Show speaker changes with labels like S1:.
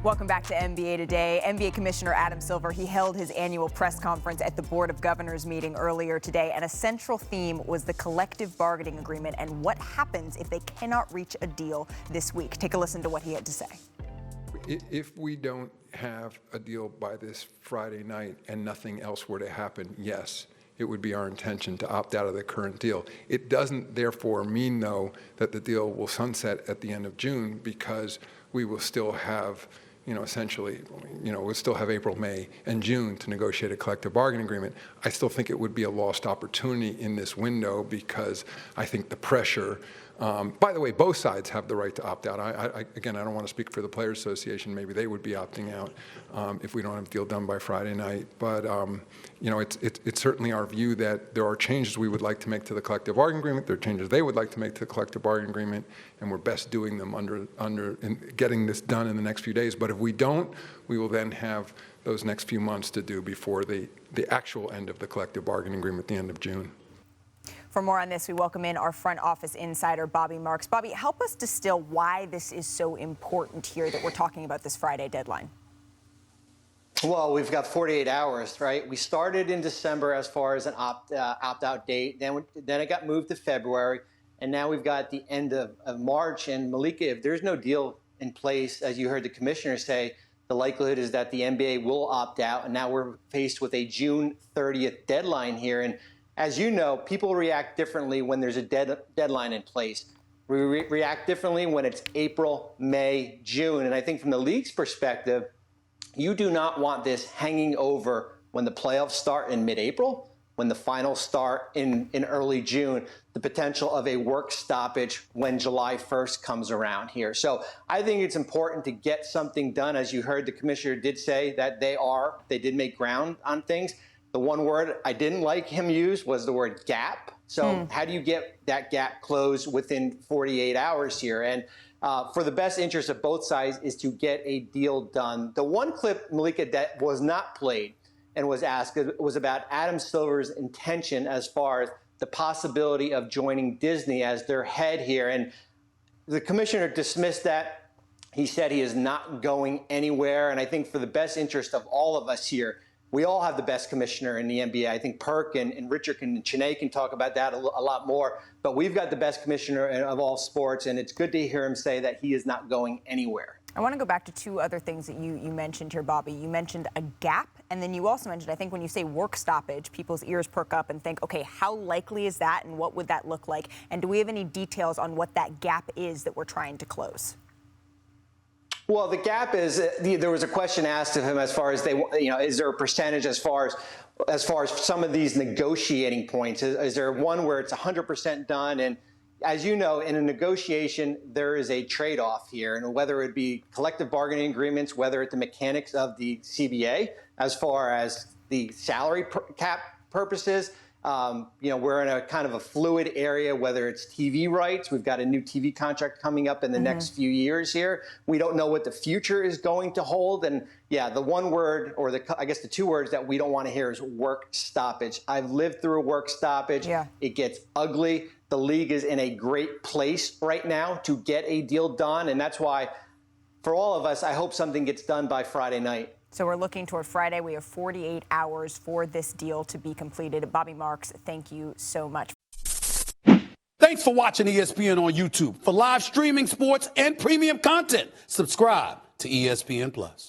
S1: Welcome back to NBA Today. NBA Commissioner Adam Silver, he held his annual press conference at the Board of Governors meeting earlier today, and a central theme was the collective bargaining agreement and what happens if they cannot reach a deal this week. Take a listen to what he had to say.
S2: If we don't have a deal by this Friday night and nothing else were to happen, yes, it would be our intention to opt out of the current deal. It doesn't therefore mean, though, that the deal will sunset at the end of June, because we will still have essentially, we'll still have April, May, and June to negotiate a collective bargaining agreement. I still think it would be a lost opportunity in this window, because I think the pressure, by the way, both sides have the right to opt out. Again, I don't want to speak for the Players Association. Maybe they would be opting out if we don't have a deal done by Friday night. But, it's certainly our view that there are changes we would like to make to the collective bargaining agreement. There are changes they would like to make to the collective bargaining agreement, and we're best doing them getting this done in the next few days. But if we don't, we will then have those next few months to do before the actual end of the collective bargaining agreement at the end of June.
S1: For more on this, we welcome in our front office insider, Bobby Marks. Bobby, help us distill why this is so important here that we're talking about this Friday deadline.
S3: Well, we've got 48 hours, right? We started in December as far as an opt-out date. Then it got moved to February. And now we've got the end of March. And Malika, if there's no deal in place, as you heard the commissioner say, the likelihood is that the NBA will opt out. And now we're faced with a June 30th deadline here. And as you know, people react differently when there's a deadline in place. We react differently when it's April, May, June. And I think from the league's perspective, you do not want this hanging over when the playoffs start in mid-April, when the finals start in early June, the potential of a work stoppage when July 1st comes around here. So I think it's important to get something done. As you heard, the commissioner did say that they did make ground on things. The one word I didn't like him use was the word gap. So how do you get that gap closed within 48 hours here? And for the best interest of both sides is to get a deal done. The one clip, Malika, that was not played and was asked was about Adam Silver's intention as far as the possibility of joining Disney as their head here. And the commissioner dismissed that. He said he is not going anywhere. And I think for the best interest of all of us here, we all have the best commissioner in the NBA. I think Perk and Richard and Chiney can talk about that a lot more. But we've got the best commissioner of all sports, and it's good to hear him say that he is not going anywhere.
S1: I want to go back to two other things that you mentioned here, Bobby. You mentioned a gap, and then you also mentioned, I think when you say work stoppage, people's ears perk up and think, okay, how likely is that, and what would that look like? And do we have any details on what that gap is that we're trying to close?
S3: Well, the gap is, there was a question asked of him as far as is there a percentage as far as some of these negotiating points? Is there one where it's 100% done? And as you know, in a negotiation, there is a trade-off here, and whether it be collective bargaining agreements, whether it's the mechanics of the CBA, as far as the salary cap purposes. We're in a kind of a fluid area, whether it's TV rights. We've got a new TV contract coming up in the next few years here. We don't know what the future is going to hold. And yeah, the one word, or I guess the two words that we don't want to hear is work stoppage. I've lived through a work stoppage. Yeah. It gets ugly. The league is in a great place right now to get a deal done. And that's why, for all of us, I hope something gets done by Friday night.
S1: So we're looking toward Friday. We have 48 hours for this deal to be completed. Bobby Marks, thank you so much.
S4: Thanks for watching ESPN on YouTube. For live streaming, sports, and premium content, subscribe to ESPN+.